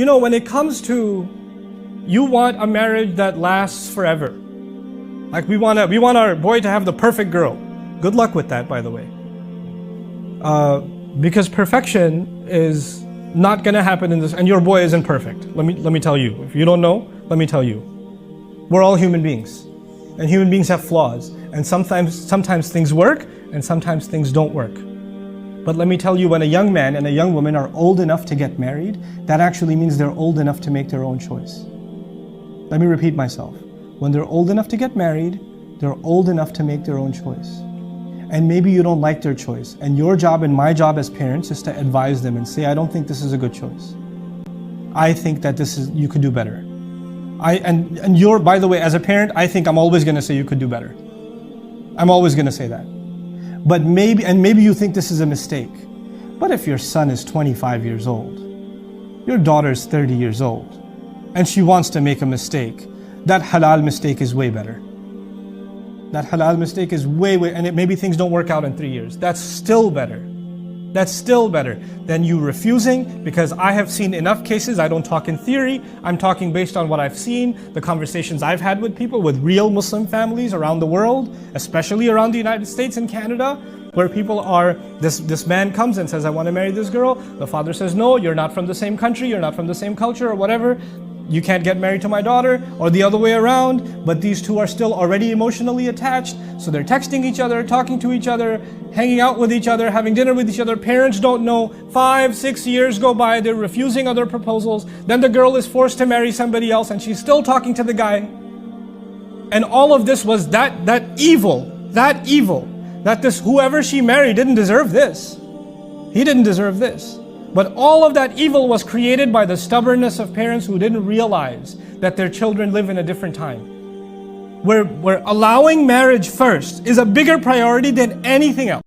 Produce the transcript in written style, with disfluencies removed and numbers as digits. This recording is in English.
You know, when it comes to, you want a marriage that lasts forever. Like we want our boy to have the perfect girl. Good luck with that, by the way. Because perfection is not gonna happen in this, and your boy isn't perfect. Let me tell you. If you don't know, let me tell you. We're all human beings, and human beings have flaws, and sometimes things work, and sometimes things don't work. But let me tell you, when a young man and a young woman are old enough to get married, that actually means they're old enough to make their own choice. Let me repeat myself. When they're old enough to get married, they're old enough to make their own choice. And maybe you don't like their choice. And your job and my job as parents is to advise them and say, I don't think this is a good choice. I think that you could do better. And you're, by the way, as a parent, I think I'm always gonna say you could do better. I'm always gonna say that. But maybe you think this is a mistake. But if your son is 25 years old, your daughter's 30 years old, and she wants to make a mistake, that halal mistake is way better. That halal mistake is way, and maybe things don't work out in 3 years. That's still better. That's still better than you refusing, because I have seen enough cases. I don't talk in theory. I'm talking based on what I've seen, the conversations I've had with people, with real Muslim families around the world, especially around the United States and Canada, where people are, this man comes and says, I want to marry this girl. The father says, no, you're not from the same country, you're not from the same culture or whatever. You can't get married to my daughter, or the other way around, but these two are still already emotionally attached, so they're texting each other, talking to each other, hanging out with each other, having dinner with each other. Parents don't know. 5, 6 years go by, they're refusing other proposals. Then the girl is forced to marry somebody else, and she's still talking to the guy. And all of this was that evil, that this whoever she married didn't deserve this. He didn't deserve this. But all of that evil was created by the stubbornness of parents who didn't realize that their children live in a different time. Where allowing marriage first is a bigger priority than anything else.